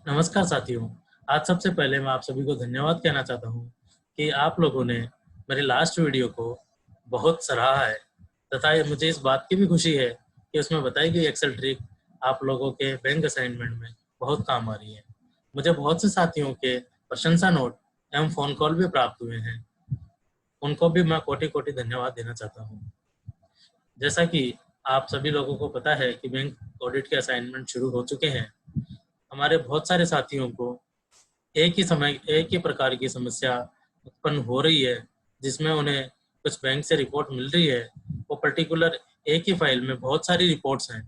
नमस्कार साथियों। आज सबसे पहले मैं आप सभी को धन्यवाद कहना चाहता हूँ कि आप लोगों ने मेरे लास्ट वीडियो को बहुत सराहा है तथा ये मुझे इस बात की भी खुशी है कि उसमें बताई गई एक्सेल ट्रिक आप लोगों के बैंक असाइनमेंट में बहुत काम आ रही है। मुझे बहुत से साथियों के प्रशंसा नोट एवं फ़ोन कॉल भी प्राप्त हुए हैं। उनको भी मैं कोटि-कोटि धन्यवाद देना चाहता हूँ। जैसा कि आप सभी लोगों को पता है कि बैंक ऑडिट के असाइनमेंट शुरू हो चुके हैं। हमारे बहुत सारे साथियों को एक ही प्रकार की समस्या उत्पन्न हो रही है, जिसमें उन्हें कुछ बैंक से रिपोर्ट मिल रही है। वो पर्टिकुलर एक ही फाइल में बहुत सारी रिपोर्ट्स हैं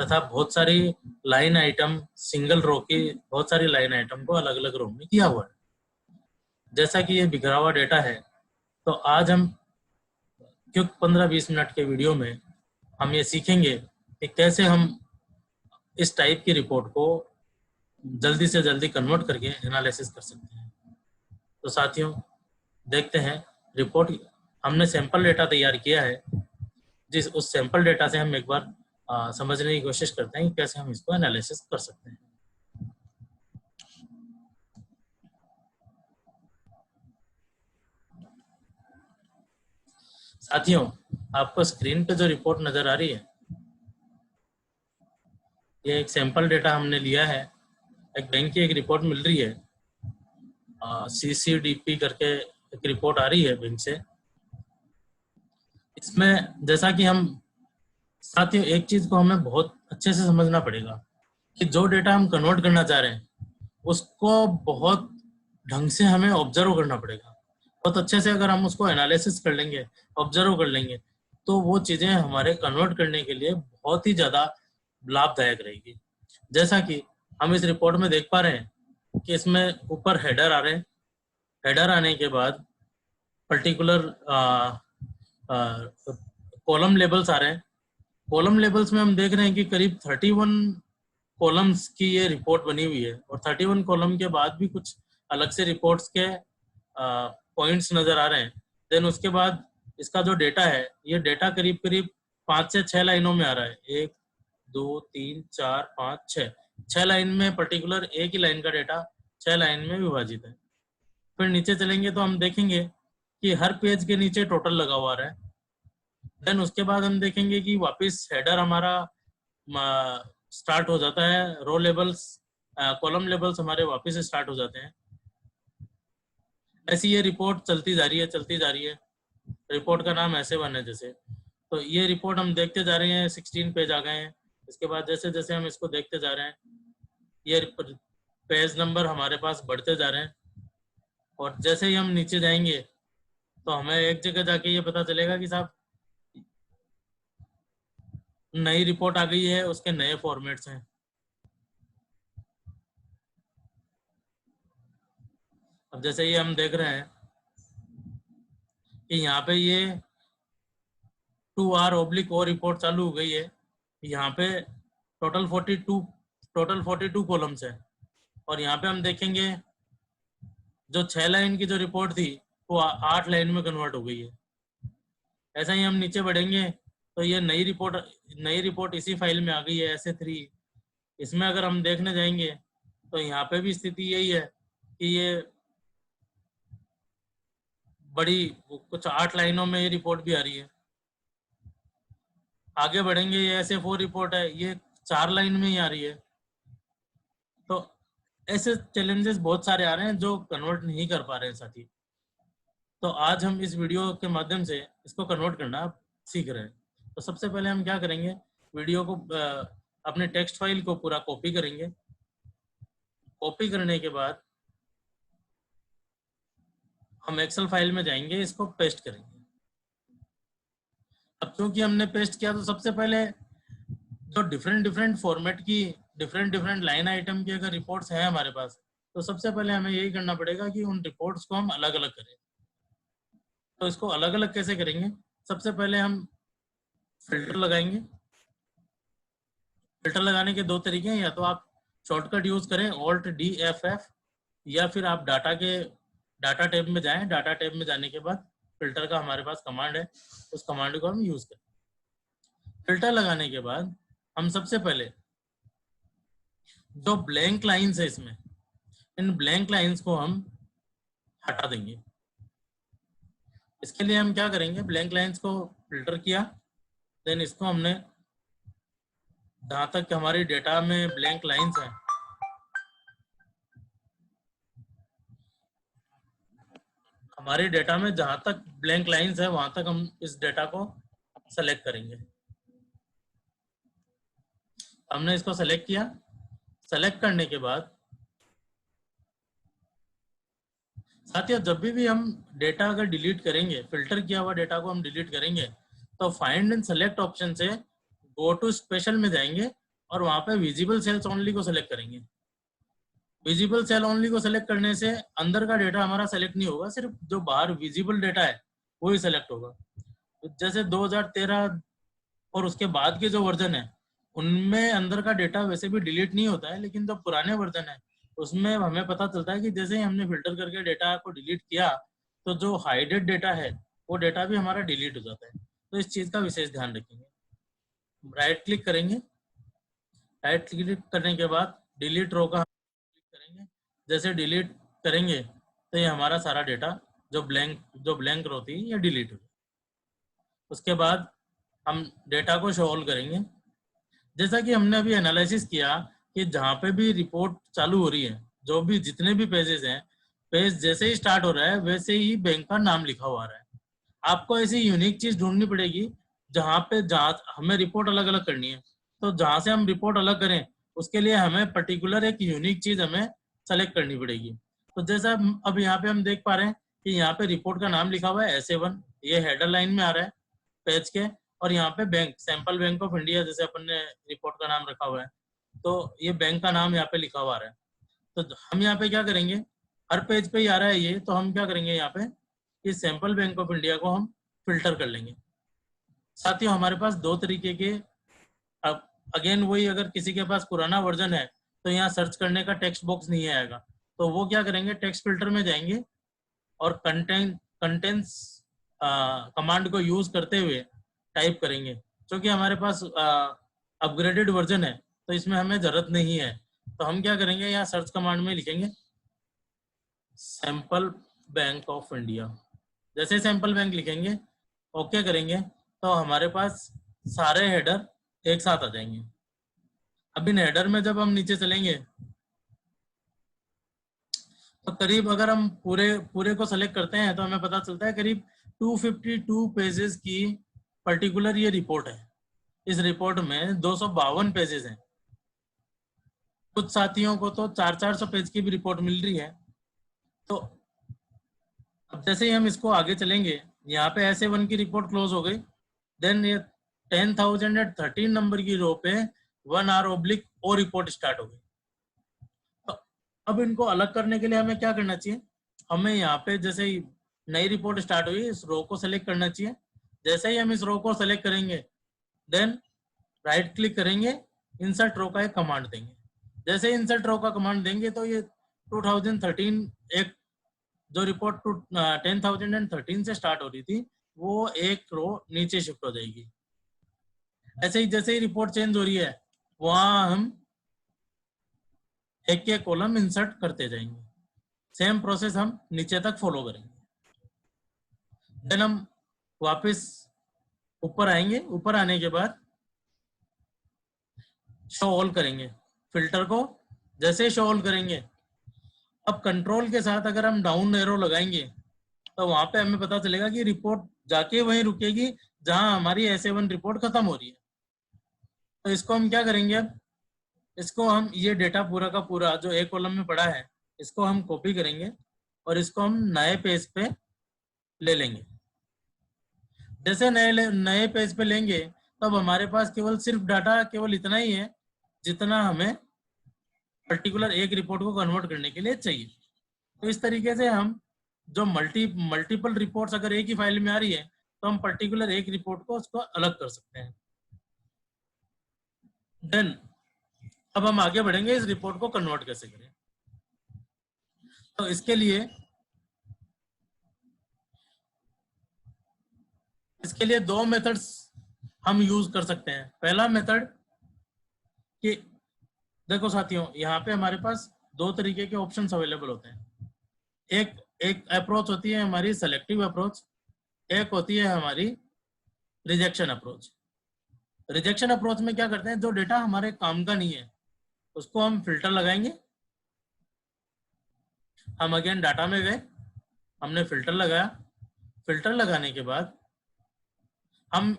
तथा बहुत सारी लाइन आइटम सिंगल रो की बहुत सारी लाइन आइटम को अलग-अलग रो में किया हुआ है। जैसा कि ये बिखरा हुआ डेटा है, तो आज हम क्योंकि 15-20 मिनट के वीडियो में हम ये सीखेंगे कि कैसे हम इस टाइप की रिपोर्ट को जल्दी से जल्दी कन्वर्ट करके एनालिसिस कर सकते हैं। तो साथियों, देखते हैं रिपोर्ट। हमने सैंपल डेटा तैयार किया है, जिस उस सैंपल डेटा से हम एक बार समझने की कोशिश करते हैं कि कैसे हम इसको एनालिसिस कर सकते हैं। साथियों, आपको स्क्रीन पे जो रिपोर्ट नजर आ रही है, ये एक सैंपल डेटा हमने लिया है। एक बैंक की एक रिपोर्ट मिल रही है, CCDP करके एक रिपोर्ट आ रही है बैंक से। इसमें जैसा कि हम साथियों, एक चीज को हमें बहुत अच्छे से समझना पड़ेगा कि जो डेटा हम कन्वर्ट करना चाह रहे हैं उसको बहुत ढंग से हमें ऑब्जर्व करना पड़ेगा। बहुत अच्छे से अगर हम उसको एनालिसिस कर लेंगे, ऑब्जर्व कर लेंगे, तो वो चीज़ें हमारे कन्वर्ट करने के लिए बहुत ही ज़्यादा लाभदायक रहेगी। जैसा कि हम इस रिपोर्ट में देख पा रहे हैं कि इसमें ऊपर हेडर आ रहे हैं। हेडर आने के बाद पर्टिकुलर कॉलम लेबल्स आ रहे हैं। कॉलम लेबल्स में हम देख रहे हैं कि करीब 31 कॉलम्स की ये रिपोर्ट बनी हुई है और 31 कॉलम के बाद भी कुछ अलग से रिपोर्ट्स के पॉइंट्स नजर आ रहे हैं। देन उसके बाद इसका जो डेटा है, ये डेटा करीब करीब 5 से 6 लाइनों में आ रहा है। 1 2 3 4 5 6 6 लाइन में पर्टिकुलर एक ही लाइन का डेटा 6 लाइन में विभाजित है। फिर नीचे चलेंगे तो हम देखेंगे कि हर पेज के नीचे टोटल लगा हुआ है। देन उसके बाद हम देखेंगे कि वापस हेडर हमारा स्टार्ट हो जाता है। रो लेबल्स, कॉलम लेबल्स हमारे वापस स्टार्ट हो जाते हैं। ऐसी ये रिपोर्ट चलती जा रही है, चलती जा रही है। रिपोर्ट का नाम ऐसे वन है जैसे। तो ये रिपोर्ट हम देखते जा रहे हैं, 16 पेज आ गए हैं। इसके बाद जैसे जैसे हम इसको देखते जा रहे हैं, ये पेज नंबर हमारे पास बढ़ते जा रहे हैं। और जैसे ही हम नीचे जाएंगे तो हमें एक जगह जाके ये पता चलेगा कि साहब नई रिपोर्ट आ गई है, उसके नए फॉर्मेट्स हैं। अब जैसे ये हम देख रहे हैं कि यहाँ पे ये 2R/O रिपोर्ट चालू हो गई है। यहाँ पे टोटल 42 कॉलम्स है। और यहाँ पे हम देखेंगे जो 6 लाइन की जो रिपोर्ट थी वो 8 लाइन में कन्वर्ट हो गई है। ऐसा ही हम नीचे बढ़ेंगे तो ये नई रिपोर्ट इसी फाइल में आ गई है, SA3। इसमें अगर हम देखने जाएंगे तो यहाँ पे भी स्थिति यही है कि ये बड़ी कुछ 8 लाइनों में ये रिपोर्ट भी आ रही है। आगे बढ़ेंगे, ये SA4 रिपोर्ट है, ये 4 लाइन में ही आ रही है। तो ऐसे चैलेंजेस बहुत सारे आ रहे हैं जो कन्वर्ट नहीं कर पा रहे हैं साथी। तो आज हम इस वीडियो के माध्यम से इसको कन्वर्ट करना सीख रहे हैं। तो सबसे पहले हम क्या करेंगे, वीडियो को अपने टेक्स्ट फाइल को पूरा कॉपी करेंगे। कॉपी करने के बाद हम एक्सेल फाइल में जाएंगे, इसको पेस्ट करेंगे। अब क्योंकि हमने पेस्ट किया तो सबसे पहले जो डिफरेंट डिफरेंट फॉर्मेट की डिफरेंट डिफरेंट लाइन आइटम की अगर रिपोर्ट्स हैं हमारे पास, तो सबसे पहले हमें यही करना पड़ेगा कि उन रिपोर्ट्स को हम अलग अलग करें। तो इसको अलग अलग कैसे करेंगे, सबसे पहले हम फिल्टर लगाएंगे। फिल्टर लगाने के दो तरीके हैं, या तो आप शॉर्टकट यूज करें Alt+D+F, या फिर आप डाटा टैब में जाएं। डाटा टैब में जाने के बाद फिल्टर का हमारे पास कमांड है, उस कमांड को हम यूज करें। फिल्टर लगाने के बाद हम सबसे पहले जो ब्लैंक लाइंस है इसमें, इन ब्लैंक लाइंस को हम हटा देंगे। इसके लिए हम क्या करेंगे, ब्लैंक लाइंस को फिल्टर किया, देन इसको हमने जहां तक हमारी डेटा में ब्लैंक लाइंस हैं, हमारे डेटा में जहां तक ब्लैंक लाइंस है वहां तक हम इस डेटा को सेलेक्ट करेंगे। हमने इसको सेलेक्ट किया। सेलेक्ट करने के बाद साथियों, जब भी हम डेटा अगर डिलीट करेंगे, फिल्टर किया हुआ डेटा को हम डिलीट करेंगे, तो फाइंड एंड सेलेक्ट ऑप्शन से गो टू स्पेशल में जाएंगे और वहां पे विजिबल सेल्स ओनली को सेलेक्ट करेंगे। विजिबल सेल ओनली को सेलेक्ट करने से अंदर का डेटा हमारा सेलेक्ट नहीं होगा, सिर्फ जो बाहर विजिबल डेटा है वही सेलेक्ट होगा। जैसे 2013 और उसके बाद के जो वर्जन है उनमें अंदर का डेटा वैसे भी डिलीट नहीं होता है, लेकिन जो पुराने वर्जन है उसमें हमें पता चलता है कि जैसे ही हमने फिल्टर करके डेटा को डिलीट किया तो जो हाइडेड डेटा है वो डेटा भी हमारा डिलीट हो जाता है। तो इस चीज का विशेष ध्यान रखेंगे। राइट क्लिक करेंगे। राइट क्लिक करने के बाद डिलीट रो का क्लिक करेंगे। जैसे डिलीट करेंगे तो ये हमारा सारा डेटा जो ब्लैंक रो थी ये डिलीट हो जाए। उसके बाद हम डेटा को शो ऑल करेंगे। जैसा कि हमने अभी एनालिसिस किया कि जहाँ पे भी रिपोर्ट चालू हो रही है, जो भी जितने भी पेजेस हैं, पेज जैसे ही स्टार्ट हो रहा है वैसे ही बैंक का नाम लिखा हुआ आ रहा है। आपको ऐसी यूनिक चीज ढूंढनी पड़ेगी जहाँ हमें रिपोर्ट अलग अलग करनी है। तो जहाँ से हम रिपोर्ट अलग करें उसके लिए हमें पर्टिकुलर एक यूनिक चीज हमें सेलेक्ट करनी पड़ेगी। तो जैसा अब यहाँ पे हम देख पा रहे हैं कि यहाँ पे रिपोर्ट का नाम लिखा हुआ है SA1, ये हेडर लाइन में आ रहा है पेज के, और यहाँ पे bank, sample bank of India जैसे अपन ने रिपोर्ट का नाम रखा हुआ है, तो ये बैंक का नाम यहाँ पे लिखा हुआ आ रहा है। तो हम यहाँ पे क्या करेंगे, हर पेज पे ही आ रहा है ये, तो हम क्या करेंगे यहाँ पे कि सैंपल बैंक ऑफ इंडिया को हम फिल्टर कर लेंगे। साथियों, हमारे पास दो तरीके के, अब अगेन वही, अगर किसी के पास पुराना वर्जन है तो यहाँ सर्च करने का टेक्स्ट बॉक्स नहीं आएगा, तो वो क्या करेंगे, टेक्स्ट फिल्टर में जाएंगे और कंटेंट्स कमांड को यूज करते हुए टाइप करेंगे। क्योंकि हमारे पास अपग्रेडेड वर्जन है तो इसमें हमें जरूरत नहीं है, तो हम क्या करेंगे, यहाँ सर्च कमांड में लिखेंगे सैंपल बैंक ऑफ इंडिया। जैसे सैंपल बैंक लिखेंगे, ओके करेंगे, तो हमारे पास सारे हेडर एक साथ आ जाएंगे। अब इन हेडर में जब हम नीचे चलेंगे तो करीब, अगर हम पूरे पूरे को सेलेक्ट करते हैं तो हमें पता चलता है करीब 252 पेजेस की पर्टिकुलर ये रिपोर्ट है। इस रिपोर्ट में 252 पेजेस हैं। कुछ साथियों को तो 400 पेज की भी रिपोर्ट मिल रही है। तो अब जैसे ही हम इसको आगे चलेंगे, यहाँ पे SA1 की रिपोर्ट क्लोज हो गई, देन ये 10,013 नंबर की रो पे 1R ओ रिपोर्ट स्टार्ट हो गई। तो अब इनको अलग करने के लिए हमें क्या करना चाहिए, हमें यहाँ पे जैसे ही नई रिपोर्ट स्टार्ट हुई इस रो को सेलेक्ट करना चाहिए। जैसे ही हम इस रो को सेलेक्ट करेंगे, देन राइट क्लिक करेंगे, इंसर्ट रो का एक कमांड देंगे। जैसे इंसर्ट रो का कमांड देंगे तो ये 2013 एक जो रिपोर्ट 10,013 से स्टार्ट हो रही थी वो एक रो नीचे शिफ्ट हो जाएगी। ऐसे ही जैसे ही रिपोर्ट चेंज हो रही है वहां हम एक एक कॉलम इंसर्ट करते जाएंगे। सेम प्रोसेस हम नीचे तक फॉलो करेंगे। देन हम वापस ऊपर आएंगे। ऊपर आने के बाद शो ऑल करेंगे फिल्टर को। जैसे शो ऑल करेंगे, अब कंट्रोल के साथ अगर हम डाउन एरो लगाएंगे तो वहां पे हमें पता चलेगा कि रिपोर्ट जाके वहीं रुकेगी जहां हमारी SA1 रिपोर्ट खत्म हो रही है। तो इसको हम क्या करेंगे, अब इसको हम ये डेटा पूरा का पूरा जो एक कॉलम में पड़ा है इसको हम कॉपी करेंगे और इसको हम नए पेज पे ले लेंगे। जैसे नए पेज पे लेंगे तब हमारे पास केवल सिर्फ डाटा केवल इतना ही है जितना हमें पर्टिकुलर एक रिपोर्ट को कन्वर्ट करने के लिए चाहिए। तो इस तरीके से हम जो मल्टीपल रिपोर्ट्स अगर एक ही फाइल में आ रही है तो हम पर्टिकुलर एक रिपोर्ट को उसको अलग कर सकते हैं। देन अब हम आगे बढ़ेंगे, इस रिपोर्ट को कन्वर्ट कैसे करें। तो इसके लिए दो मेथड्स हम यूज कर सकते हैं। पहला मेथड कि देखो साथियों, यहाँ पे हमारे पास दो तरीके के ऑप्शंस अवेलेबल होते हैं। एक अप्रोच होती है हमारी सेलेक्टिव अप्रोच, एक होती है हमारी रिजेक्शन अप्रोच। रिजेक्शन अप्रोच में क्या करते हैं, जो डेटा हमारे काम का नहीं है उसको हम फिल्टर लगाएंगे। हम अगेन डाटा में गए, हमने फिल्टर लगाया। फिल्टर लगाने के बाद हम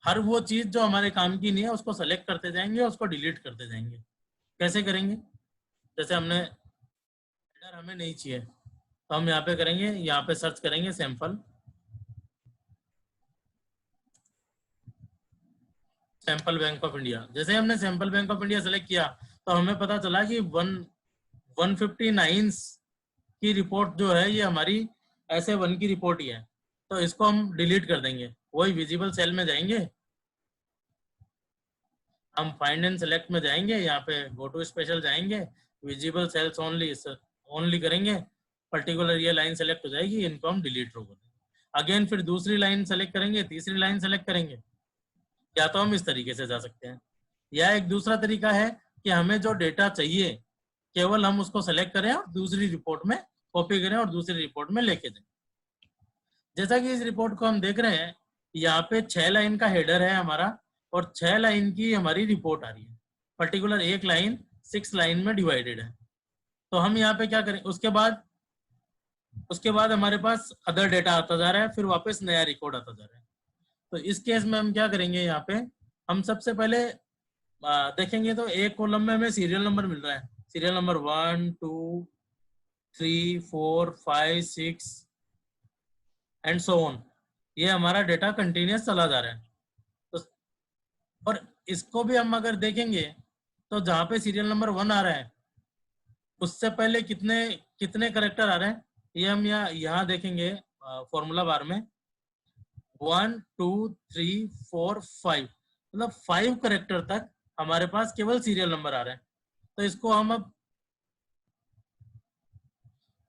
हर वो चीज जो हमारे काम की नहीं है उसको सेलेक्ट करते जाएंगे, उसको डिलीट करते जाएंगे। कैसे करेंगे? जैसे हमने हेडर हमें नहीं चाहिए तो हम यहाँ पे करेंगे, यहाँ पे सर्च करेंगे सैंपल बैंक ऑफ इंडिया। जैसे हमने sample bank of India select किया तो हमें पता चला कि 159 की रिपोर्ट जो है ये हमारी SA1 की रिपोर्ट ही है, तो इसको हम डिलीट कर देंगे। वही विजिबल सेल में जाएंगे, हम फाइंड एंड सेलेक्ट में जाएंगे, यहाँ पे गो टू स्पेशल जाएंगे, विजिबल सेल्स ओनली करेंगे, पर्टिकुलर ये लाइन सेलेक्ट हो जाएगी, इनको हम डिलीट कर देंगे। अगेन फिर दूसरी लाइन सेलेक्ट करेंगे, तीसरी लाइन सेलेक्ट करेंगे। या तो हम इस तरीके से जा सकते हैं, या एक दूसरा तरीका है कि हमें जो डेटा चाहिए केवल हम उसको सेलेक्ट करें और दूसरी रिपोर्ट में कॉपी करें और दूसरी रिपोर्ट में लेके दें। जैसा कि इस रिपोर्ट को हम देख रहे हैं, यहाँ पे 6 लाइन का हेडर है हमारा और 6 लाइन की हमारी रिपोर्ट आ रही है। पर्टिकुलर एक लाइन 6 लाइन में डिवाइडेड है। तो हम यहाँ पे क्या करें, उसके बाद हमारे पास अदर डेटा आता जा रहा है, फिर वापस नया रिकॉर्ड आता जा रहा है। तो इस केस में हम क्या करेंगे, यहाँ पे हम सबसे पहले देखेंगे तो एक कॉलम में हमें सीरियल नंबर मिल रहा है, serial number 1 2 3 4 5 6 and so on. ये हमारा डेटा कंटिन्यूस चला जा रहा है। तो और इसको भी हम अगर देखेंगे तो जहाँ पे सीरियल नंबर 1 आ रहा है उससे पहले कितने करेक्टर आ रहे हैं, ये हम यहाँ देखेंगे फॉर्मूला बार में 1 2 3 4 5, मतलब 5 करेक्टर तक हमारे पास केवल सीरियल नंबर आ रहे हैं। तो इसको हम अब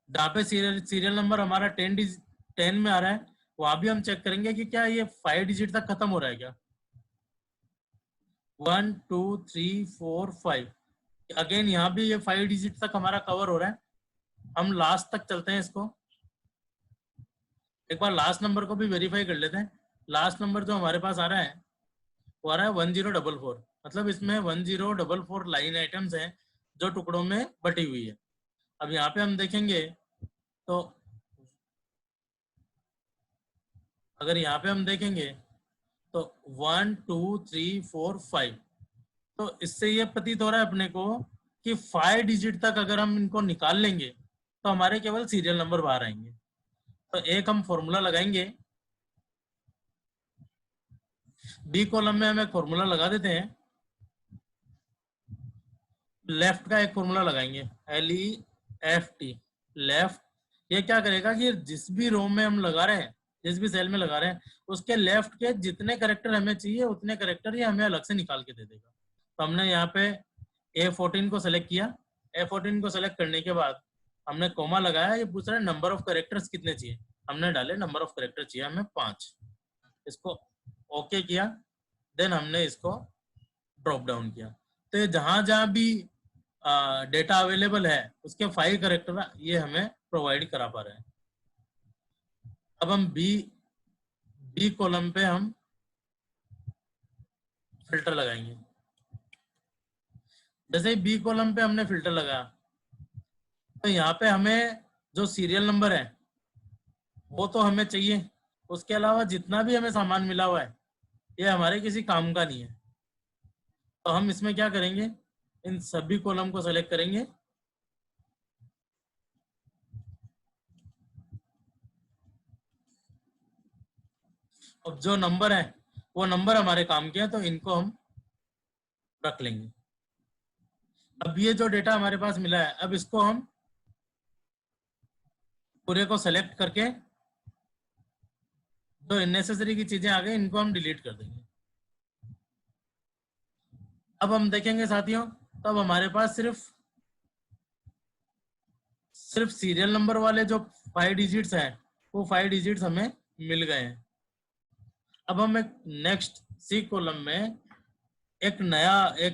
जहाँ पे सीरियल नंबर हमारा 10 में आ रहा है वहां भी हम चेक करेंगे कि क्या ये 5 डिजिट तक खत्म हो रहा है क्या। 1 2 3 4 5, अगेन यहाँ भी ये 5 डिजिट तक हमारा कवर हो रहा है। हम लास्ट तक चलते हैं, इसको एक बार लास्ट नंबर को भी वेरीफाई कर लेते हैं। लास्ट नंबर जो हमारे पास आ रहा है वो आ रहा है 1044, मतलब इसमें 1044 लाइन आइटम्स हैं जो टुकड़ों में बटी हुई है। अब यहाँ पे हम देखेंगे तो अगर यहाँ पे हम देखेंगे तो 1 2 3 4 5, तो इससे ये प्रतीत हो रहा है अपने को कि 5 डिजिट तक अगर हम इनको निकाल लेंगे तो हमारे केवल सीरियल नंबर बाहर आएंगे। तो एक हम फॉर्मूला लगाएंगे, बी कॉलम में हम एक फॉर्मूला लगा देते हैं, लेफ्ट का एक फॉर्मूला लगाएंगे LEFT लेफ्ट। ये क्या करेगा कि जिस भी रो में हम लगा रहे हैं, जिस भी सेल में लगा रहे हैं, उसके लेफ्ट के जितने करेक्टर हमें चाहिए उतने करेक्टर ये हमें अलग से निकाल के दे देगा। तो हमने यहाँ पे A14 को सेलेक्ट किया, A14 को सेलेक्ट करने के बाद हमने कोमा लगाया, ये पूछ रहा है नंबर ऑफ करेक्टर्स कितने चाहिए, हमने डाले नंबर ऑफ करेक्टर चाहिए हमें 5, इसको ओके किया, देन हमने इसको ड्रॉप डाउन किया। तो जहां जहां भी डेटा अवेलेबल है उसके 5 करेक्टर ये हमें प्रोवाइड करा पा रहे हैं। अब हम बी कॉलम पे हम फिल्टर लगाएंगे। जैसे ही बी कॉलम पे हमने फिल्टर लगाया तो यहाँ पे हमें जो सीरियल नंबर है वो तो हमें चाहिए, उसके अलावा जितना भी हमें सामान मिला हुआ है ये हमारे किसी काम का नहीं है। तो हम इसमें क्या करेंगे, इन सभी कॉलम को सेलेक्ट करेंगे, अब जो नंबर है वो नंबर हमारे काम के हैं तो इनको हम रख लेंगे। अब ये जो डेटा हमारे पास मिला है, अब इसको हम पूरे को सेलेक्ट करके जो इननेसेसरी की चीजें आ गई इनको हम डिलीट कर देंगे। अब हम देखेंगे साथियों, तब हमारे पास सिर्फ सीरियल नंबर वाले जो 5 डिजिट्स हैं वो 5 डिजिट्स हमें मिल गए हैं। अब हम एक नेक्स्ट सी कॉलम में एक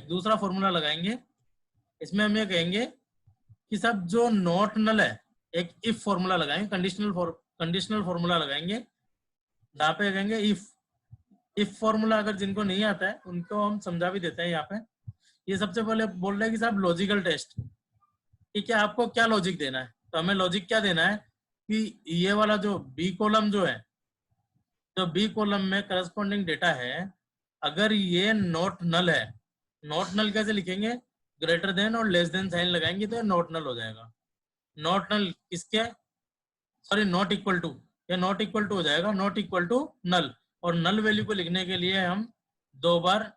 दूसरा फॉर्मूला लगाएंगे इसमें हम ये कहेंगे कि सब जो नॉट नल है, एक इफ फॉर्मूला लगाएंगे, कंडीशनल फॉर्मूला लगाएंगे, जहाँ पे कहेंगे इफ फॉर्मूला अगर जिनको नहीं आता है उनको हम समझा भी देते हैं यहाँ पे। ये सबसे पहले बोल रहे हैं कि साहब लॉजिकल टेस्ट, ठीक है, आपको क्या लॉजिक देना है, तो हमें लॉजिक क्या देना है कि ये वाला जो बी कॉलम जो है, जो बी कॉलम में करस्पॉन्डिंग डेटा है, अगर ये नॉट नल है, नॉट नल कैसे लिखेंगे, ग्रेटर देन और लेस देन साइन लगाएंगे तो नॉट नल हो जाएगा। नॉट नल किसके, सॉरी नॉट इक्वल टू, या नॉट इक्वल टू हो जाएगा, नॉट इक्वल टू नल। और नल वैल्यू को लिखने के लिए हम 2 बार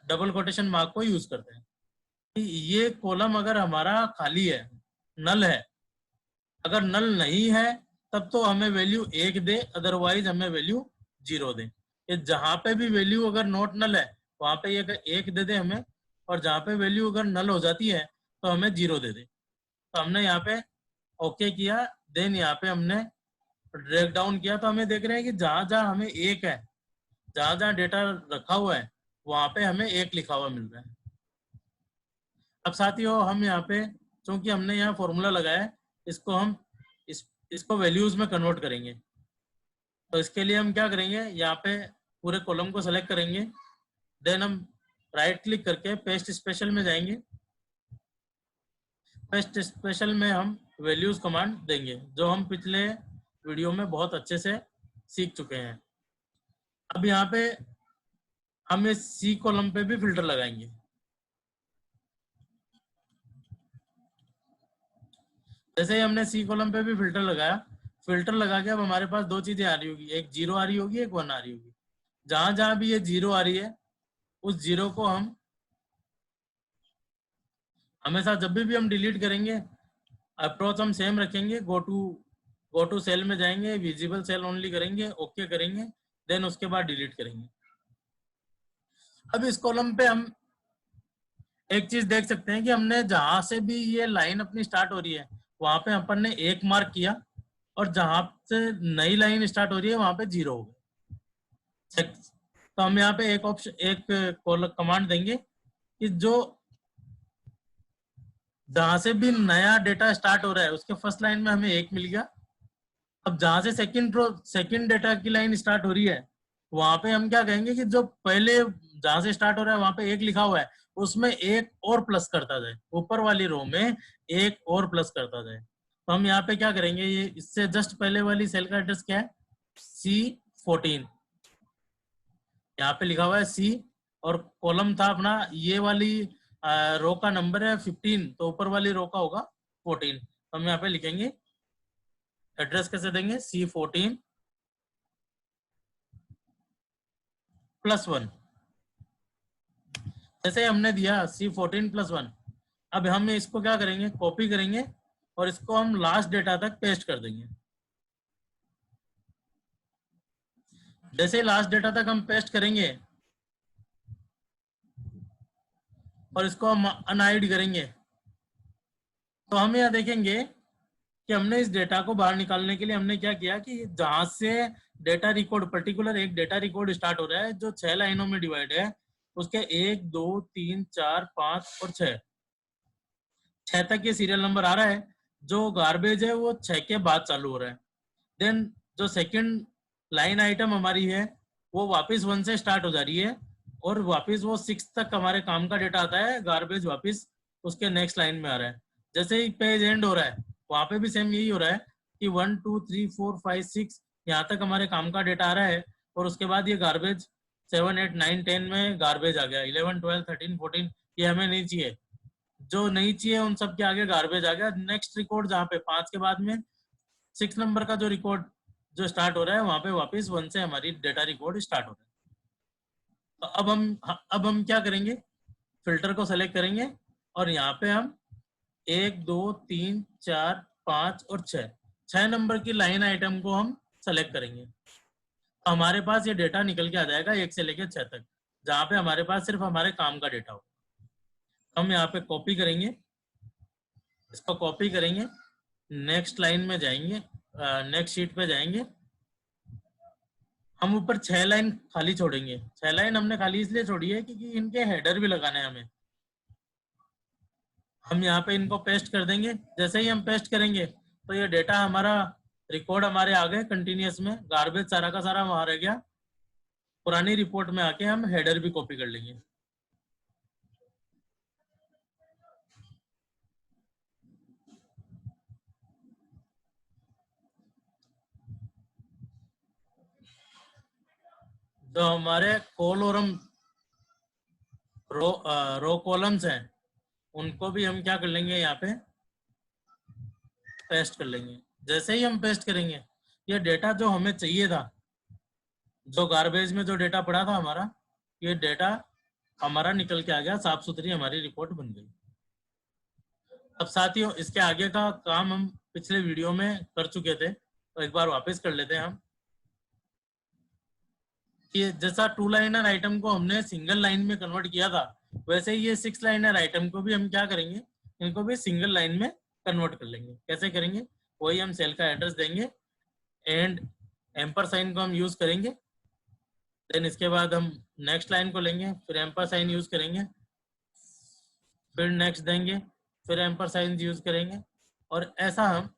डबल कोटेशन मार्क को यूज करते हैं कि ये कॉलम अगर हमारा खाली है, नल है, अगर नल नहीं है तब तो हमें वैल्यू 1 दे, अदरवाइज हमें वैल्यू 0 दे। ये जहां पे भी वैल्यू अगर नॉट नल है वहां पे ये 1 दे दे हमें, और जहां पे वैल्यू अगर नल हो जाती है तो हमें 0 दे दे। तो हमने यहाँ पे ओके किया, देन यहाँ पे हमने ड्रैग डाउन किया, तो हमें देख रहे हैं कि जहां जहां हमें 1 है, जहां जहां डेटा रखा हुआ है वहां पे हमें 1 लिखा हुआ मिल रहा है। अब साथियों हम यहाँ पे, चूंकि हमने यहाँ फॉर्मूला लगाया है, इसको हम इसको वैल्यूज में कन्वर्ट करेंगे। तो इसके लिए हम क्या करेंगे, यहाँ पे पूरे कॉलम को सेलेक्ट करेंगे, देन हम राइट क्लिक करके पेस्ट स्पेशल में जाएंगे। पेस्ट स्पेशल में हम वैल्यूज कमांड देंगे, जो हम पिछले वीडियो में बहुत अच्छे से सीख चुके हैं। अब यहाँ पे हम इस सी कॉलम पे भी फिल्टर लगाएंगे। जैसे ही हमने सी कॉलम पे भी फिल्टर लगाया, फिल्टर लगा के अब हमारे पास 2 चीजें आ रही होगी, एक 0 आ रही होगी, एक 1 आ रही होगी। जहां जहां भी ये 0 आ रही है उस 0 को हम हमेशा जब भी हम डिलीट करेंगे, अप्रोच हम सेम रखेंगे, गो टू सेल में जाएंगे, विजिबल सेल ओनली करेंगे, ओके करेंगे, देन उसके बाद डिलीट करेंगे। अब इस कॉलम पे हम एक चीज देख सकते हैं कि हमने जहां से भी ये लाइन अपनी स्टार्ट हो रही है वहां पे अपन ने 1 मार्क किया, और जहां से नई लाइन स्टार्ट हो रही है वहां पे 0 हो गए। तो हम यहाँ पे एक ऑप्शन, एक कमांड देंगे कि जो जहां से भी नया डेटा स्टार्ट हो रहा है उसके फर्स्ट लाइन में हमें 1 मिल गया। अब जहां से सेकंड डेटा की लाइन स्टार्ट हो रही है वहां पे हम क्या कहेंगे कि जो पहले जहां से स्टार्ट हो रहा है वहां पे 1 लिखा हुआ है, उसमें 1 और प्लस करता जाए, ऊपर वाली रो में 1 और प्लस करता जाए। तो हम यहाँ पे क्या करेंगे, ये इससे जस्ट पहले वाली सेल का एड्रेस क्या है, C14, यहाँ पे लिखा हुआ है C, और कॉलम था अपना, ये वाली रो का नंबर है 15, तो ऊपर वाली रो का होगा 14। तो हम यहाँ पे लिखेंगे, एड्रेस कैसे देंगे, C14 +1। जैसे हमने दिया C14 +1, अब हम इसको क्या करेंगे, कॉपी करेंगे और इसको हम लास्ट डेटा तक पेस्ट कर देंगे। जैसे लास्ट डेटा तक हम पेस्ट करेंगे और इसको हम अनहाइड करेंगे, तो हम यहाँ देखेंगे कि हमने इस डेटा को बाहर निकालने के लिए हमने क्या किया कि जहां से डेटा रिकॉर्ड, पर्टिकुलर एक डेटा रिकॉर्ड स्टार्ट हो रहा है जो 6 लाइनों में डिवाइड है, उसके 1 2 3 4 5 और 6 तक ये सीरियल नंबर आ रहा है। जो गार्बेज है वो 6 के बाद चालू हो रहा है। देन जो सेकंड लाइन आइटम हमारी है वो वापस 1 से स्टार्ट हो जा रही है, और वापस वो 6 तक हमारे काम का डेटा आता है, गार्बेज वापस उसके नेक्स्ट लाइन में आ रहा है। जैसे ही पेज एंड हो रहा है वहां पे भी सेम यही हो रहा है कि 1 2 3 4 5 6 यहाँ तक हमारे काम का डेटा आ रहा है, और उसके बाद ये गार्बेज 7 8 9 10 में गार्बेज आ गया, 11 12 13 14 ये हमें नहीं चाहिए, जो नहीं चाहिए उन सब के आगे गार्बेज आ गया। नेक्स्ट रिकॉर्ड जहाँ पे 5 के बाद में 6 नंबर का जो रिकॉर्ड जो स्टार्ट हो रहा है वहां पे वापस 1 से हमारी डेटा रिकॉर्ड स्टार्ट हो रहा है। तो अब हम क्या करेंगे, फिल्टर को सेलेक्ट करेंगे और यहाँ पे हम 1 2 3 4 5 और 6 नंबर की लाइन आइटम को हम सेलेक्ट करेंगे। तो हमारे पास ये डेटा निकल के आ जाएगा 1 से लेकर 6 तक, जहाँ पे हमारे पास सिर्फ हमारे काम का डेटा हो। हम यहाँ पे कॉपी करेंगे, इसको कॉपी करेंगे, नेक्स्ट लाइन में जाएंगे, नेक्स्ट शीट पे जाएंगे, हम ऊपर 6 लाइन खाली छोड़ेंगे। 6 लाइन हमने खाली इसलिए छोड़ी है क्योंकि इनके हेडर भी लगाने हैं हमें। हम यहाँ पे इनको पेस्ट कर देंगे। जैसे ही हम पेस्ट करेंगे तो ये डेटा हमारा रिकॉर्ड हमारे आ गए कंटिन्यूस में, गार्बेज सारा का सारा वहां रह गया। पुरानी रिपोर्ट में आके हम हेडर भी कॉपी कर लेंगे। जो हमारे कोलोरम रो कॉलम्स हैं उनको भी हम क्या कर लेंगे, यहाँ पे पेस्ट कर लेंगे। जैसे ही हम पेस्ट करेंगे ये डेटा जो हमें चाहिए था, जो गार्बेज में जो डेटा पड़ा था हमारा, ये डेटा हमारा निकल के आ गया, साफ सुथरी हमारी रिपोर्ट बन गई। अब साथियों इसके आगे का काम हम पिछले वीडियो में कर चुके थे, तो एक बार वापस कर लेते हैं हम। कि जैसा 2 लाइनर आइटम को हमने सिंगल लाइन में कन्वर्ट किया था, वैसे ही ये 6 लाइनर आइटम को भी हम क्या करेंगे, इनको भी सिंगल लाइन में कन्वर्ट कर लेंगे। कैसे करेंगे, वही हम सेल का एड्रेस देंगे एंड एम्पर साइन को हम यूज करेंगे। देन इसके बाद हम नेक्स्ट लाइन को लेंगे, फिर एम्पर साइन यूज करेंगे, फिर नेक्स्ट देंगे, फिर एम्पर साइन यूज करेंगे, और ऐसा हम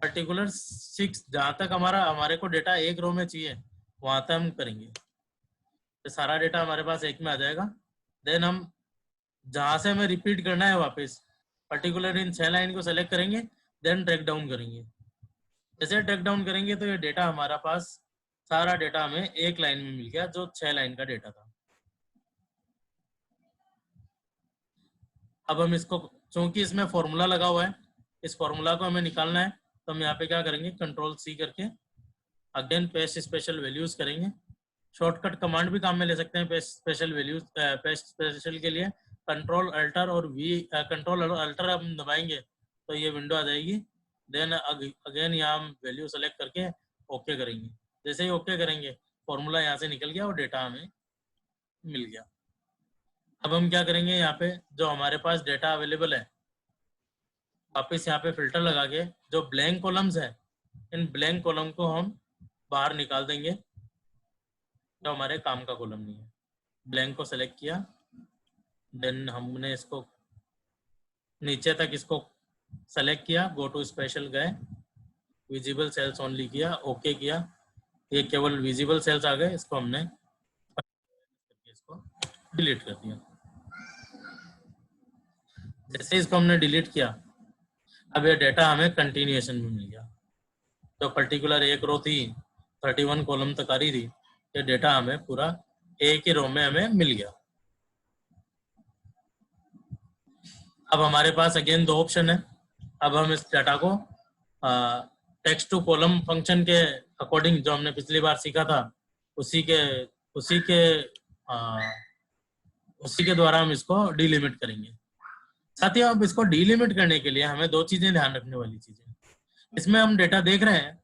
पर्टिकुलर 6 जहां तक हमारे को डेटा एक रो में चाहिए वहां तक हम करेंगे। तो सारा डेटा हमारे पास एक में आ जाएगा। देन हम जहां से हमें रिपीट करना है वापस पर्टिकुलर इन 6 लाइन को सेलेक्ट करेंगे, देन ट्रैक डाउन करेंगे। जैसे ट्रैक डाउन करेंगे तो ये डेटा हमारा पास सारा डेटा हमें एक लाइन में मिल गया, जो 6 लाइन का डेटा था। अब हम इसको, चूंकि इसमें फॉर्मूला लगा हुआ है, इस फॉर्मूला को हमें निकालना है, तो हम यहाँ पे क्या करेंगे, कंट्रोल सी करके अगेन पेस्ट स्पेशल वैल्यूज करेंगे। शॉर्टकट कमांड भी काम में ले सकते हैं paste special values, paste special के लिए कंट्रोल अल्टर और वी, कंट्रोल अल्टर हम दबाएंगे तो ये विंडो आ जाएगी। देन अगेन यहाँ हम वैल्यू सेलेक्ट करके ओके करेंगे। जैसे ही ओके करेंगे फॉर्मूला यहाँ से निकल गया और डेटा हमें मिल गया। अब हम क्या करेंगे, यहाँ पे जो हमारे पास डेटा अवेलेबल है, वापस यहाँ पे फिल्टर लगा के जो ब्लैंक कॉलम्स है, इन ब्लैंक कॉलम को हम बाहर निकाल देंगे, जो हमारे काम का कॉलम नहीं है। ब्लैंक को सेलेक्ट किया, देन हमने इसको नीचे तक इसको सेलेक्ट किया, गो टू स्पेशल गए, विजिबल सेल्स ओनली किया, ओके किया, ये केवल विजिबल सेल्स आ गए, इसको हमने इसको डिलीट कर दिया। जैसे इसको हमने डिलीट किया, अब ये डेटा हमें कंटिन्यूएशन में मिल गया। जो पर्टिकुलर एक रो थी 31 कॉलम तक आ रही थी, ये डेटा हमें पूरा एक ही रो में हमें मिल गया। अब हमारे पास अगेन 2 ऑप्शन है। अब हम इस डाटा को टेक्स्ट टू कॉलम फंक्शन के अकॉर्डिंग, जो हमने पिछली बार सीखा था, उसी के द्वारा हम इसको डिलिमिट करेंगे। साथियों अब इसको डिलिमिट करने के लिए हमें 2 चीजें ध्यान रखने वाली चीजें। इसमें हम डेटा देख रहे हैं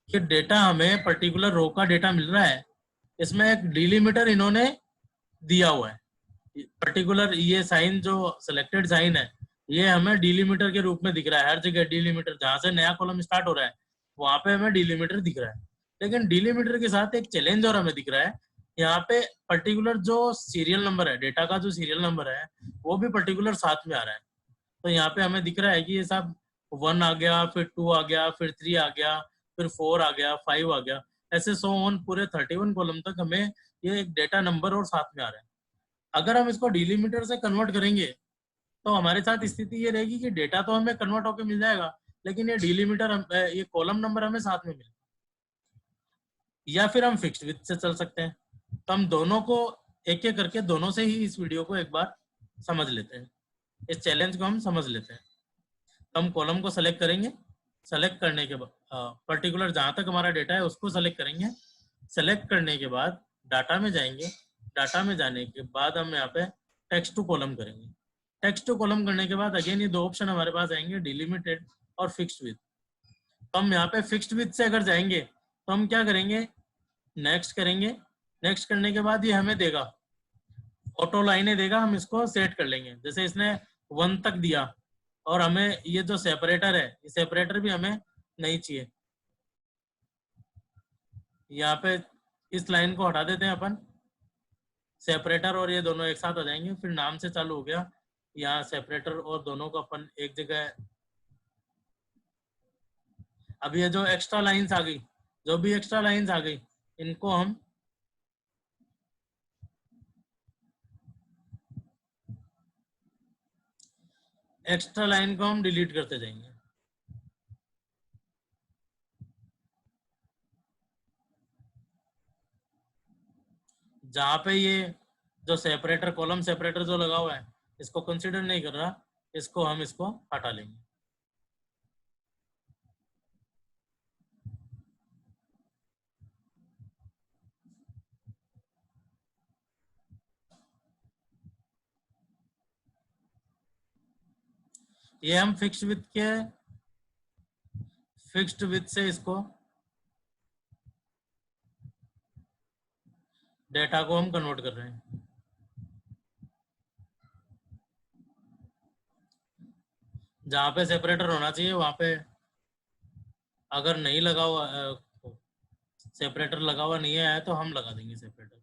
कि डेटा हमें पर्टिकुलर रो का डेटा मिल रहा है, इसमें एक डिलिमिटर इन्होंने दिया हुआ है। पर्टिकुलर ये साइन जो सिलेक्टेड साइन है, ये हमें डिलिमिटर के रूप में दिख रहा है। हर जगह डिलिमिटर, जहां से नया कॉलम स्टार्ट हो रहा है वहां पे हमें डिलिमिटर दिख रहा है। लेकिन डिलिमिटर के साथ एक चैलेंज और हमें दिख रहा है, यहाँ पे पर्टिकुलर जो सीरियल नंबर है, डेटा का जो सीरियल नंबर है वो भी पर्टिकुलर साथ में आ रहा है। तो यहाँ पे हमें दिख रहा है कि ये सब 1 आ गया, फिर 2 आ गया, फिर 3 आ गया, फिर 4 आ गया, 5 आ गया, ऐसे सो ऑन पूरे 31 कॉलम तक हमें ये एक डेटा नंबर और साथ में आ रहा है। अगर हम इसको डिलिमिटर से कन्वर्ट करेंगे तो हमारे साथ स्थिति ये रहेगी कि डेटा तो हमें कन्वर्ट होकर मिल जाएगा, लेकिन ये डिलिमिटर, ये कॉलम नंबर हमें साथ में मिलेगा। या फिर हम फिक्स्ड विथ से चल सकते हैं। तो हम दोनों को एक एक करके, दोनों से ही इस वीडियो को एक बार समझ लेते हैं, इस चैलेंज को हम समझ लेते हैं। तो हम कॉलम को सेलेक्ट करेंगे, सेलेक्ट करने के बाद पर्टिकुलर जहां तक हमारा डेटा है उसको सेलेक्ट करेंगे। सेलेक्ट करने के बाद डाटा में जाएंगे, डाटा में जाने के बाद हम यहाँ पे टेक्स्ट टू कॉलम करेंगे। टेक्स्ट टू कॉलम करने के बाद अगेन ये 2 ऑप्शन हमारे पास आएंगे, डिलिमिटेड और फिक्स्ड विथ। तो हम यहाँ पे फिक्स्ड विथ से अगर जाएंगे तो हम क्या करेंगे, नेक्स्ट करेंगे। नेक्स्ट करने के बाद ये हमें देगा, ऑटो लाइनें देगा, हम इसको सेट कर लेंगे। जैसे इसने 1 तक दिया और हमें ये जो सेपरेटर है, ये सेपरेटर भी हमें नहीं चाहिए। यहाँ पे इस लाइन को हटा देते हैं अपन, सेपरेटर और ये दोनों एक साथ आ जाएंगे। फिर नाम से चालू हो गया, यहाँ सेपरेटर और दोनों को अपन एक जगह, अब ये जो एक्स्ट्रा लाइंस आ गई, जो भी एक्स्ट्रा लाइंस आ गई, इनको हम एक्स्ट्रा लाइन को हम डिलीट करते जाएंगे। जहां पे ये जो सेपरेटर, कॉलम सेपरेटर जो लगा हुआ है, इसको कंसीडर नहीं कर रहा, इसको हम इसको हटा लेंगे। ये हम फिक्स्ड विथ से इसको डेटा को हम कन्वर्ट कर रहे हैं। जहां पे सेपरेटर होना चाहिए वहां पे अगर नहीं लगा हुआ, सेपरेटर लगा हुआ नहीं है तो हम लगा देंगे सेपरेटर।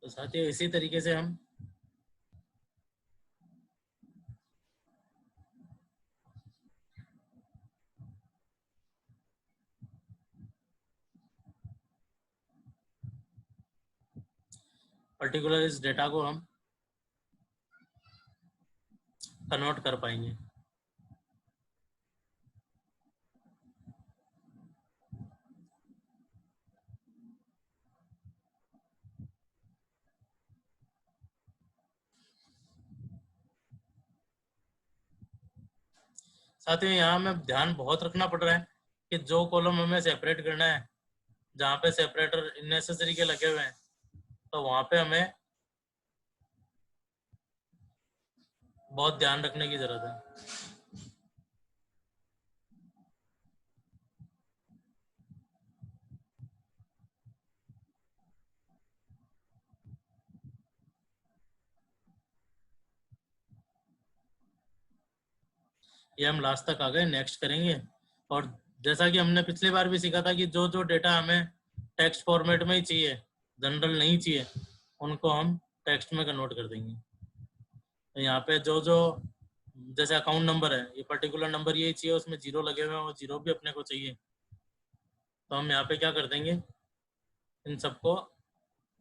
तो साथियों इसी तरीके से हम पर्टिकुलर इस डेटा को हम कन्वर्ट कर पाएंगे। साथियों यहाँ हमें ध्यान बहुत रखना पड़ रहा है कि जो कॉलम हमें सेपरेट करना है, जहाँ पे सेपरेटर इननेसेसरी के लगे हुए हैं, तो वहां पे हमें बहुत ध्यान रखने की जरूरत है। ये हम लास्ट तक आ गए, नेक्स्ट करेंगे। और जैसा कि हमने पिछली बार भी सीखा था कि जो जो डेटा हमें टेक्स्ट फॉर्मेट में ही चाहिए, जनरल नहीं चाहिए, उनको हम टेक्स्ट में कन्वर्ट कर देंगे। तो यहाँ पे जो जो जैसे अकाउंट नंबर है, ये पर्टिकुलर नंबर यही चाहिए, उसमें जीरो लगे हुए हैं, वो जीरो भी अपने को चाहिए, तो हम यहाँ पे क्या कर देंगे, इन सबको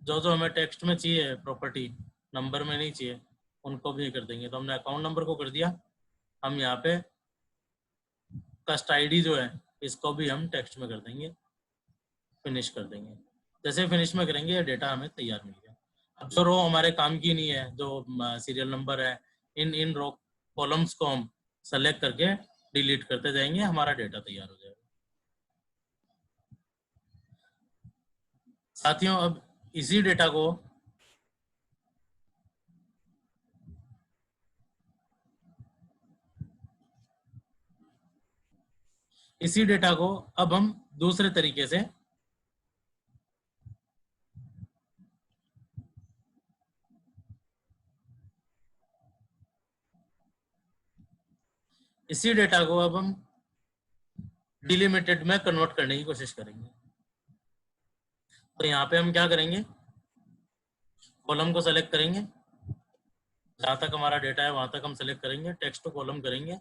जो जो हमें टेक्स्ट में चाहिए प्रॉपर्टी, नंबर में नहीं चाहिए, उनको भी कर देंगे। तो हमने अकाउंट नंबर को कर दिया। हम यहाँ पे कस्ट आईडी जो है, इसको भी हम टेक्स्ट में कर देंगे, फिनिश कर देंगे। जैसे फिनिश में करेंगे ये डेटा हमें तैयार मिल गया। अब जो रो हमारे काम की नहीं है, जो सीरियल नंबर है, इन इन रो कॉलम्स को हम सेलेक्ट करके डिलीट करते जाएंगे, हमारा डेटा तैयार हो जाएगा। साथियों अब इसी डेटा को अब हम दूसरे तरीके से डिलिमिटेड में कन्वर्ट करने की कोशिश करेंगे। तो यहाँ पे हम क्या करेंगे, कॉलम को सेलेक्ट करेंगे, जहां तक हमारा डेटा है वहां तक हम सेलेक्ट करेंगे, टेक्स्ट टू कॉलम करेंगे,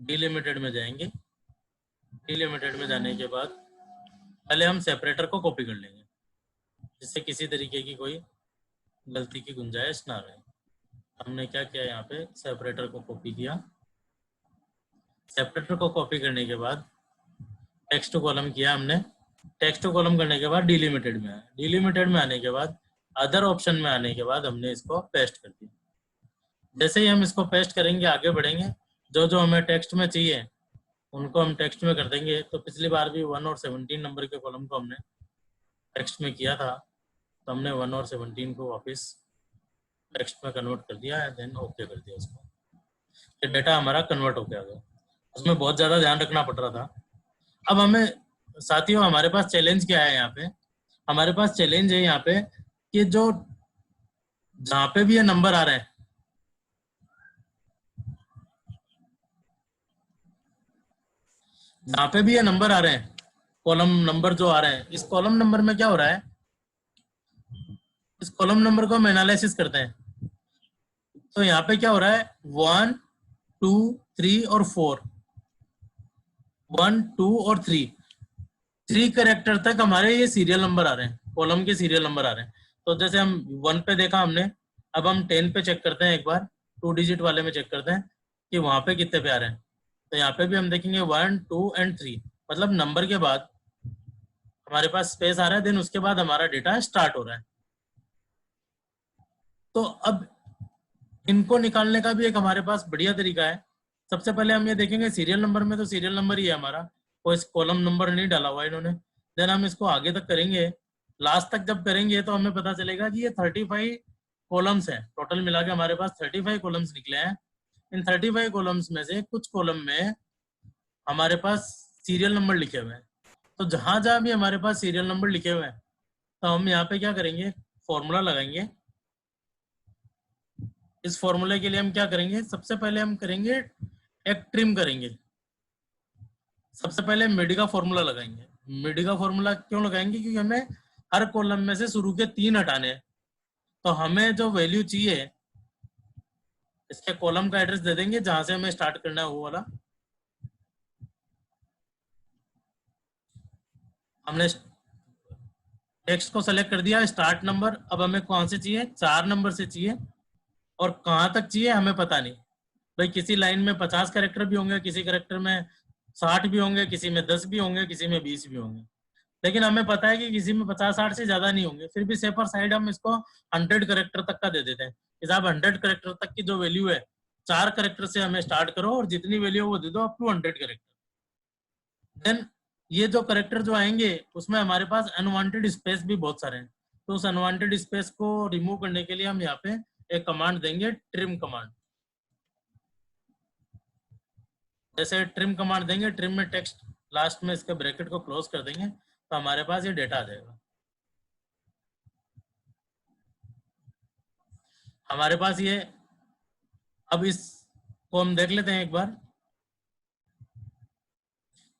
डिलिमिटेड में जाएंगे। डिलिमिटेड में जाने के बाद पहले हम सेपरेटर को कॉपी कर लेंगे, जिससे किसी तरीके की कोई गलती की गुंजाइश ना रहे। हमने क्या किया, यहाँ पे सेपरेटर को कॉपी किया। सेपरेटर को कॉपी करने के बाद टेक्स्ट टू कॉलम किया हमने। टेक्स्ट टू कॉलम करने के बाद डिलिमिटेड में आया। डिलिमिटेड में आने के बाद अदर ऑप्शन में आने के बाद हमने इसको पेस्ट कर दिया। जैसे ही हम इसको पेस्ट करेंगे, आगे बढ़ेंगे, जो जो हमें टेक्स्ट में चाहिए उनको हम टेक्स्ट में कर देंगे। तो पिछली बार भी 1 और 17 नंबर के कॉलम को हमने टेक्स्ट में किया था, तो हमने 1 और 17 को वापस टेक्स्ट में कन्वर्ट कर दिया है, देन ओके कर दिया उसको। ये डेटा हमारा कन्वर्ट हो गया। उसमें बहुत ज़्यादा ध्यान रखना पड़ रहा था। अब हमें साथियों हमारे पास चैलेंज क्या है यहाँ पे? हमारे पास चैलेंज है यहाँ पे कि जो जहाँ पे भी ये नंबर आ रहे हैं, जहाँ पे भी ये नंबर आ रहे हैं, कॉलम नंबर जो आ रहे हैं, इस कॉलम नंबर में क्या हो रहा है, इस कॉलम नंबर को हम एनालिसिस करते हैं। तो यहाँ पे क्या हो रहा है, 1 2 3 और 4, 1 2 और 3 कैरेक्टर तक हमारे ये सीरियल नंबर आ रहे हैं, कॉलम के सीरियल नंबर आ रहे हैं। तो जैसे हम 1 पे देखा हमने, अब हम 10 पे चेक करते हैं, एक बार 2 डिजिट वाले में चेक करते हैं कि वहां पे कितने पे आ रहे हैं। तो यहाँ पे भी हम देखेंगे 1 2 एंड 3, मतलब नंबर के बाद हमारे पास स्पेस आ रहा है, देन उसके बाद हमारा डेटा स्टार्ट हो रहा है। तो अब इनको निकालने का भी एक हमारे पास बढ़िया तरीका है। सबसे पहले हम ये देखेंगे सीरियल नंबर में, तो सीरियल नंबर ही है हमारा, कोई कॉलम नंबर नहीं डाला हुआ इन्होंने। देन हम इसको आगे तक करेंगे, लास्ट तक जब करेंगे तो हमें पता चलेगा कि ये 35 कॉलम्स हैं, टोटल मिला के हमारे पास 35 कॉलम्स निकले हैं। इन 35 कॉलम्स में से कुछ कॉलम में हमारे पास सीरियल नंबर लिखे हुए हैं। तो जहां जहां भी हमारे पास सीरियल नंबर लिखे हुए हैं, तो हम यहाँ पे क्या करेंगे, फॉर्मूला लगाएंगे। इस फॉर्मूले के लिए हम क्या करेंगे, सबसे पहले हम करेंगे एक ट्रिम करेंगे। सबसे पहले मिड का फॉर्मूला लगाएंगे। मिड का फॉर्मूला क्यों लगाएंगे, क्योंकि हमें हर कॉलम में से शुरू के 3 हटाने हैं। तो हमें जो वैल्यू चाहिए, इसके कॉलम का एड्रेस दे देंगे जहां से हमें स्टार्ट करना है वो वाला। हमने टेक्स्ट को सेलेक्ट कर दिया, स्टार्ट नंबर। अब हमें कौन से चाहिए, 4 नंबर से चाहिए, और कहां तक चाहिए हमें पता नहीं। भाई किसी लाइन में 50 कैरेक्टर भी होंगे, किसी कैरेक्टर में 60 भी होंगे, किसी में 10 भी होंगे, किसी में 20 भी होंगे, लेकिन हमें पता है कि किसी में 50-60 से ज्यादा नहीं होंगे। फिर भी सेफर साइड हम इसको 100 कैरेक्टर तक का दे देते हैं कि साहब 100 कैरेक्टर तक की जो वैल्यू है, 4 कैरेक्टर से हमें स्टार्ट करो और जितनी वैल्यू वो दे दो अप टू 100 कैरेक्टर। देन ये जो कैरेक्टर जो आएंगे उसमें हमारे पास अनवांटेड स्पेस भी बहुत सारे हैं। तो उस अनवांटेड स्पेस को रिमूव करने के लिए हम यहाँ पे एक कमांड देंगे, ट्रिम कमांड। जैसे ट्रिम कमांड देंगे, ट्रिम में टेक्स्ट लास्ट में इसके ब्रैकेट को क्लोज कर देंगे, तो हमारे पास ये डेटा आ जाएगा। हमारे पास ये, अब इसको हम देख लेते हैं एक बार।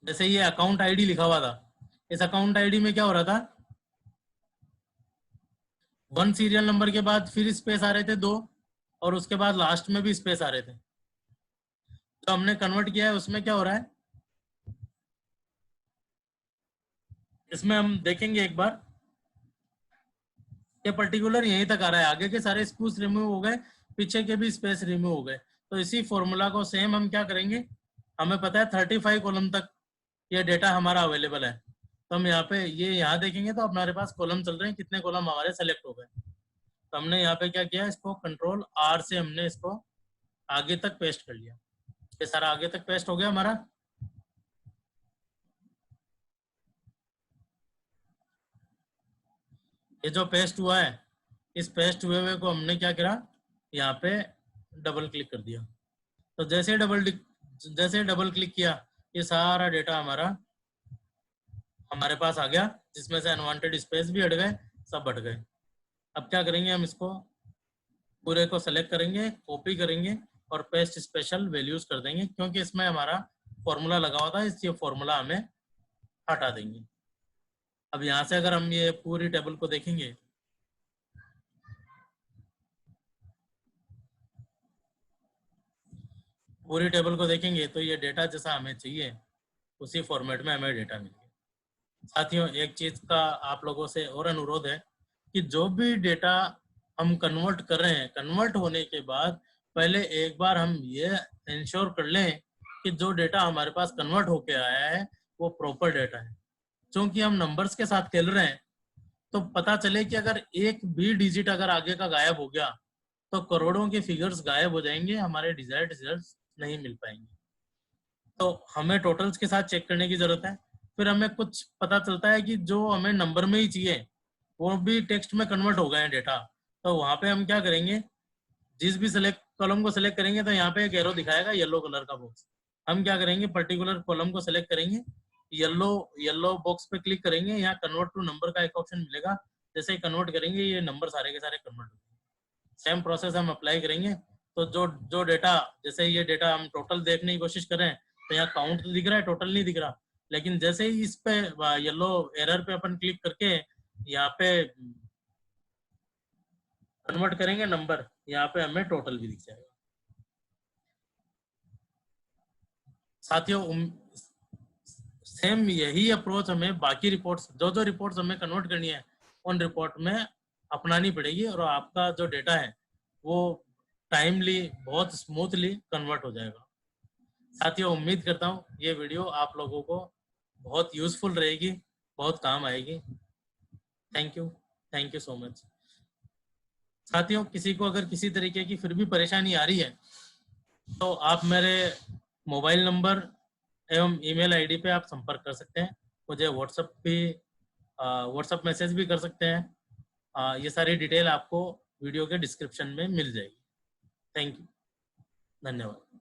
जैसे ये अकाउंट आईडी लिखा हुआ था, इस अकाउंट आईडी में क्या हो रहा था, 1 सीरियल नंबर के बाद फिर स्पेस आ रहे थे 2, और उसके बाद लास्ट में भी स्पेस आ रहे थे। तो हमने कन्वर्ट किया है, उसमें क्या हो रहा है, इसमें हम देखेंगे एक बार, ये पर्टिकुलर यहीं तक आ रहा है, आगे के सारे स्पेस रिमूव हो गए, पीछे के भी स्पेस रिमूव हो गए। तो इसी फॉर्मूला को सेम हम क्या करेंगे, हमें पता है 35 कॉलम तक ये डेटा हमारा अवेलेबल है। तो हम यहाँ पे ये यहाँ देखेंगे तो हमारे पास कॉलम चल रहे हैं, कितने कॉलम हमारे सेलेक्ट हो गए। तो हमने यहाँ पे क्या किया, इसको कंट्रोल R से हमने इसको आगे तक पेस्ट कर लिया। ये सारा आगे तक पेस्ट हो गया हमारा। ये जो पेस्ट हुआ है, इस पेस्ट हुए को हमने क्या करा, यहाँ पे डबल क्लिक कर दिया। तो जैसे डबल क्लिक किया, ये सारा डेटा हमारे पास आ गया, जिसमें से अनवांटेड स्पेस भी हट गए, सब हट गए। अब क्या करेंगे, हम इसको पूरे को सेलेक्ट करेंगे, कॉपी करेंगे और पेस्ट स्पेशल वैल्यूज कर देंगे, क्योंकि इसमें हमारा फॉर्मूला लगा हुआ था, इसलिए फॉर्मूला हमें हटा देंगे। अब यहाँ से अगर हम ये पूरी टेबल को देखेंगे, पूरी टेबल को देखेंगे तो ये डेटा जैसा हमें चाहिए उसी फॉर्मेट में हमें डेटा मिल गया। साथियों एक चीज का आप लोगों से और अनुरोध है कि जो भी डेटा हम कन्वर्ट कर रहे हैं, कन्वर्ट होने के बाद पहले एक बार हम ये इंश्योर कर लें कि जो डेटा हमारे पास कन्वर्ट होके आया है वो प्रॉपर डेटा है। क्योंकि हम नंबर्स के साथ खेल रहे हैं, तो पता चले कि अगर एक भी डिजिट अगर आगे का गायब हो गया तो करोड़ों के फिगर्स गायब हो जाएंगे, हमारे डिजायर्ड रिजल्ट्स नहीं मिल पाएंगे। तो हमें टोटल्स के साथ चेक करने की जरूरत है। फिर हमें कुछ पता चलता है कि जो हमें नंबर में ही चाहिए वो भी टेक्स्ट में कन्वर्ट हो गए हैं डेटा। तो वहां पे हम क्या करेंगे, जिस भी सेलेक्ट कॉलम को सेलेक्ट करेंगे तो यहाँ पे एक एरो दिखाएगा येलो कलर का बॉक्स। हम क्या करेंगे, पर्टिकुलर कॉलम को सेलेक्ट करेंगे येलो बॉक्स पे क्लिक करेंगे, यहाँ कन्वर्ट टू नंबर का एक ऑप्शन मिलेगा। जैसे ही कन्वर्ट करेंगे ये नंबर सारे के सारे कन्वर्ट होंगे। सेम प्रोसेस हम अप्लाई करेंगे। तो जो डेटा, जैसे ये डेटा हम टोटल देखने की कोशिश करें तो यहाँ काउंट तो दिख रहा है, टोटल नहीं दिख रहा। लेकिन जैसे ही इस पे येलो एरर पे अपन क्लिक करके यहाँ पे कन्वर्ट करेंगे नंबर, यहाँ पे हमें टोटल भी दिख जाएगा। साथियों सेम यही अप्रोच हमें बाकी रिपोर्ट्स, जो रिपोर्ट्स हमें कन्वर्ट करनी है उन रिपोर्ट में अपनानी पड़ेगी, और आपका जो डेटा है वो टाइमली, बहुत स्मूथली कन्वर्ट हो जाएगा। साथियों उम्मीद करता हूँ ये वीडियो आप लोगों को बहुत यूजफुल रहेगी, बहुत काम आएगी। Thank you so much. साथियों किसी को अगर किसी तरीके की फिर भी परेशानी आ रही है तो आप मेरे मोबाइल नंबर एवं ईमेल आईडी पे आप संपर्क कर सकते हैं। मुझे व्हाट्सएप मैसेज भी कर सकते हैं। ये सारी डिटेल आपको वीडियो के डिस्क्रिप्शन में मिल जाएगी। थैंक यू, धन्यवाद।